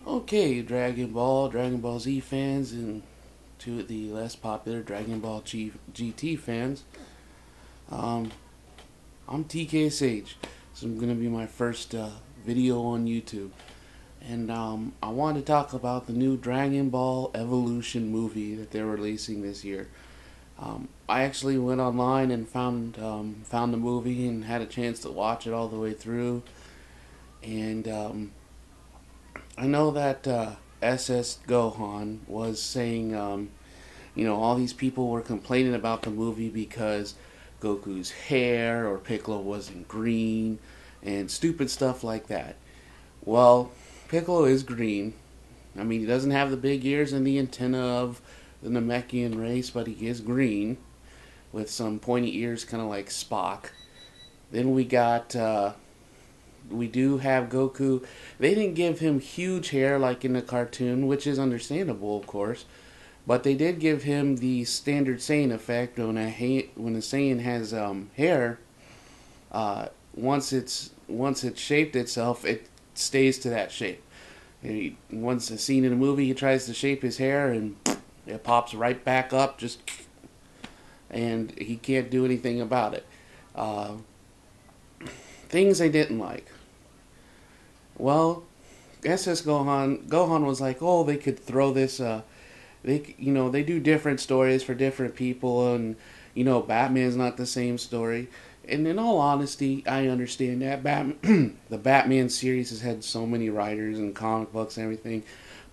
Okay, Dragon Ball Z fans, and to the less popular Dragon Ball GT fans. Um, I'm TKSeij, so I'm gonna be my first video on YouTube, and I want to talk about the new Dragon Ball Evolution movie that they're releasing this year. I actually went online and found the movie and had a chance to watch it all the way through, and I know that SS Gohan was saying, all these people were complaining about the movie because Goku's hair or Piccolo wasn't green and stupid stuff like that. Well, Piccolo is green. I mean, he doesn't have the big ears and the antenna of the Namekian race, but he is green with some pointy ears, kind of like Spock. Then we do have Goku. They didn't give him huge hair like in the cartoon, which is understandable, of course. But they did give him the standard Saiyan effect when a Saiyan has hair. Uh, once it's shaped itself, it stays to that shape. Once a scene in a movie, he tries to shape his hair and it pops right back up, and he can't do anything about it. Uh, Things I didn't like. Well, SS Gohan was like, oh, they could throw this. They do different stories for different people, and Batman's not the same story. And in all honesty, I understand that the Batman series has had so many writers and comic books and everything,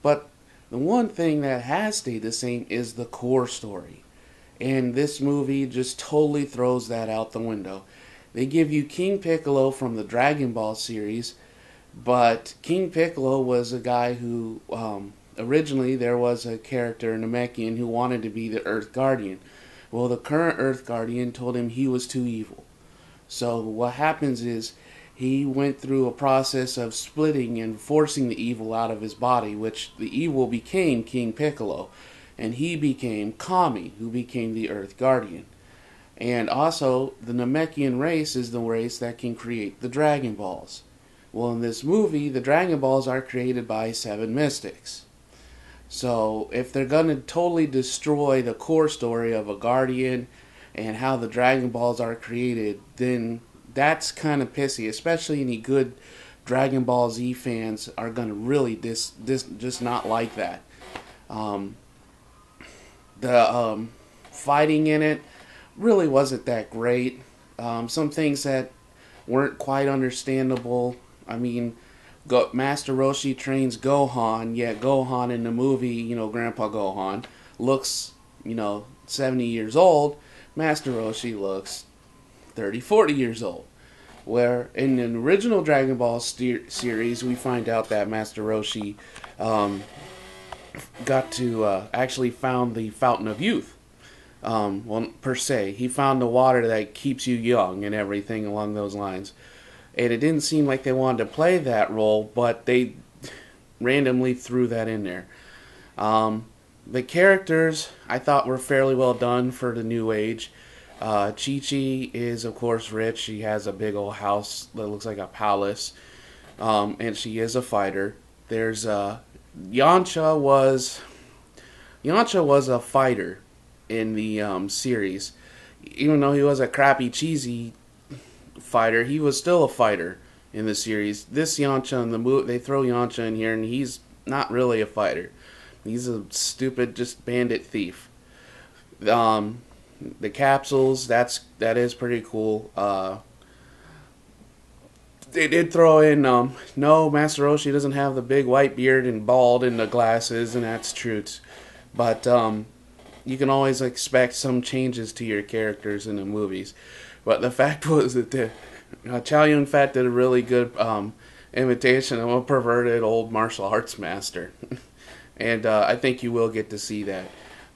but the one thing that has stayed the same is the core story. And this movie just totally throws that out the window. They give you King Piccolo from the Dragon Ball series, but King Piccolo was a guy who, originally there was a character, Namekian, who wanted to be the Earth Guardian. Well, the current Earth Guardian told him he was too evil. So what happens is he went through a process of splitting and forcing the evil out of his body, which the evil became King Piccolo. And he became Kami, who became the Earth Guardian. And also, the Namekian race is the race that can create the Dragon Balls. Well, in this movie, the Dragon Balls are created by 7 mystics. So, if they're going to totally destroy the core story of a Guardian and how the Dragon Balls are created, then that's kind of pissy. Especially any good Dragon Ball Z fans are going to really just not like that. Um, the fighting in it really wasn't that great. Some things that weren't quite understandable. I mean, Master Roshi trains Gohan, yet Gohan in the movie, Grandpa Gohan, looks, 70 years old. Master Roshi looks 30, 40 years old. Where in the original Dragon Ball series, we find out that Master Roshi got to actually found the Fountain of Youth. Well, per se, he found the water that keeps you young and everything along those lines. And it didn't seem like they wanted to play that role, but they randomly threw that in there. The characters I thought were fairly well done for the new age. Chi-Chi is, of course, rich. She has a big old house that looks like a palace, and she is a fighter. There's Yamcha was Yamcha was a fighter in the series. Even though he was a crappy, cheesy fighter, he was still a fighter in the series. This Yamcha in the movie, they throw Yamcha in here, and he's not really a fighter. He's a stupid, just bandit thief. The capsules, that is pretty cool. They did throw in, no, Master Roshi doesn't have the big white beard and bald and the glasses, and that's true. But you can always expect some changes to your characters in the movies. But the fact was that Chow Yun-fat did a really good imitation of a perverted old martial arts master. And I think you will get to see that.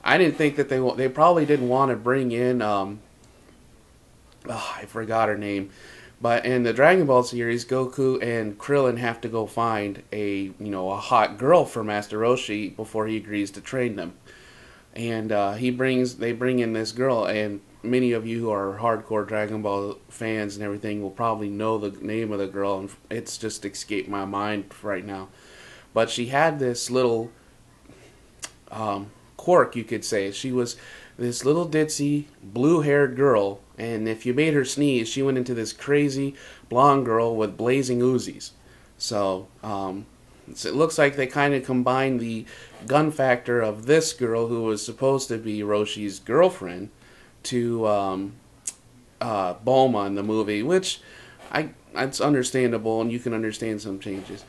I didn't think that they probably didn't want to bring in, I forgot her name. But in the Dragon Ball series, Goku and Krillin have to go find a hot girl for Master Roshi before he agrees to train them. And they bring in this girl, and many of you who are hardcore Dragon Ball fans and everything will probably know the name of the girl, and it's just escaped my mind right now. but she had this little quirk, you could say. She was this little ditzy blue-haired girl, and if you made her sneeze, she went into this crazy blonde girl with blazing Uzis. So it looks like they kind of combined the gun factor of this girl, who was supposed to be Roshi's girlfriend, to Bulma in the movie, which it's understandable, and you can understand some changes.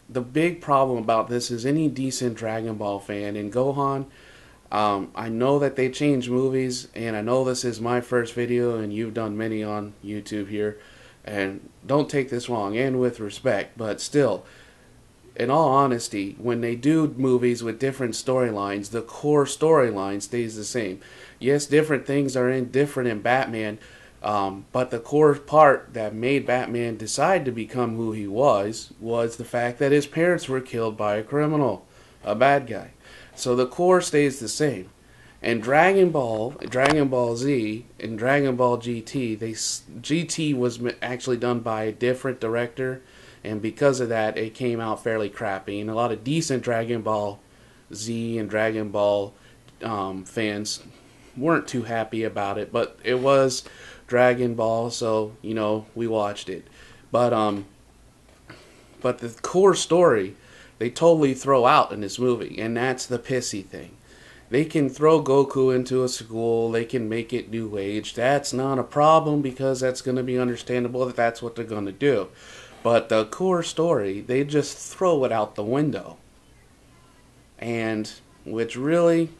The big problem about this is any decent Dragon Ball fan and Gohan. I know that they change movies, and I know this is my first video, and you've done many on YouTube here, and don't take this wrong, and with respect, but still, in all honesty, when they do movies with different storylines, the core storyline stays the same. Yes, different things are different in Batman, but the core part that made Batman decide to become who he was the fact that his parents were killed by a criminal, a bad guy. So the core stays the same. And Dragon Ball Z, and Dragon Ball GT, GT was actually done by a different director, and because of that, it came out fairly crappy. And a lot of decent Dragon Ball Z and Dragon Ball fans weren't too happy about it, but it was Dragon Ball, so we watched it. But the core story they totally throw out in this movie, and that's the pissy thing. They can throw Goku into a school, they can make it new age. That's not a problem, because that's going to be understandable that that's what they're going to do. But the core story, they just throw it out the window. And which really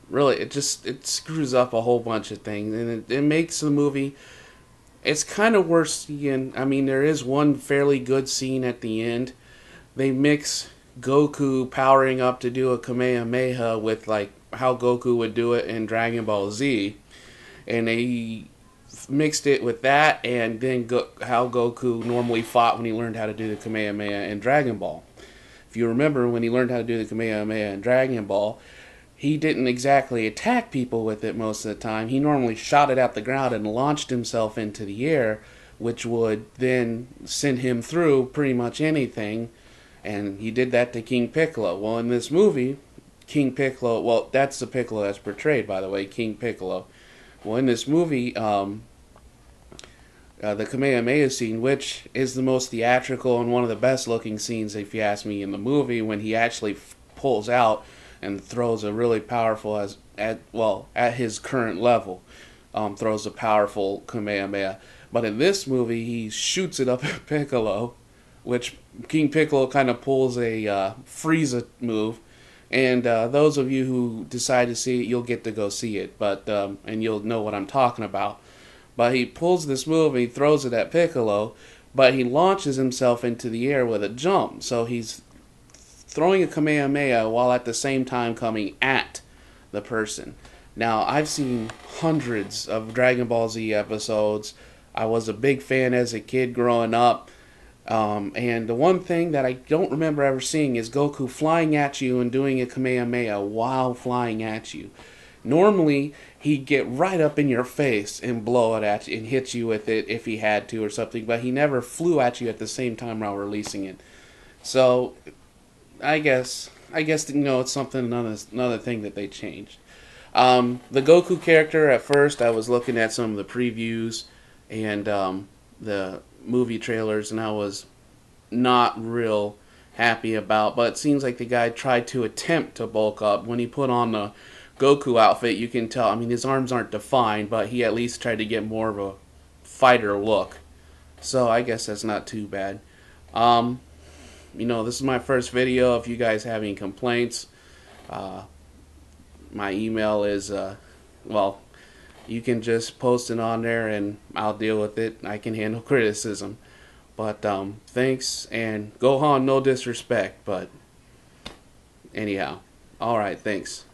it screws up a whole bunch of things, and it makes the movie, it's kind of worse seeing. I mean, there is one fairly good scene at the end. They mix Goku powering up to do a Kamehameha with like how Goku would do it in Dragon Ball Z, and they mixed it with that, and then how Goku normally fought when he learned how to do the Kamehameha in Dragon Ball. If you remember, when he learned how to do the Kamehameha in Dragon Ball, he didn't exactly attack people with it most of the time. He normally shot it out the ground and launched himself into the air, which would then send him through pretty much anything. And he did that to King Piccolo. Well, in this movie, King Piccolo, well, that's the Piccolo that's portrayed, by the way, King Piccolo. Well, in this movie, the Kamehameha scene, which is the most theatrical and one of the best looking scenes, if you ask me, in the movie, when he actually pulls out and throws a really powerful, at his current level, throws a powerful Kamehameha. But in this movie, he shoots it up at Piccolo, which King Piccolo kind of pulls a Frieza move. And those of you who decide to see it, you'll get to go see it, but and you'll know what I'm talking about. But he pulls this move, and he throws it at Piccolo, but he launches himself into the air with a jump. So he's throwing a Kamehameha while at the same time coming at the person. Now, I've seen hundreds of Dragon Ball Z episodes. I was a big fan as a kid growing up. And the one thing that I don't remember ever seeing is Goku flying at you and doing a Kamehameha while flying at you. Normally, he'd get right up in your face and blow it at you and hit you with it if he had to or something, but he never flew at you at the same time while releasing it. So, I guess it's something, another thing that they changed. The Goku character, at first, I was looking at some of the previews and the movie trailers, and I was not real happy about, but it seems like the guy tried to attempt to bulk up. When he put on the Goku outfit, you can tell, I mean, his arms aren't defined, but he at least tried to get more of a fighter look. So I guess that's not too bad. This is my first video. If you guys have any complaints, my email is, you can just post it on there and I'll deal with it. I can handle criticism. But thanks, and Gohan, no disrespect, but anyhow. Alright, thanks.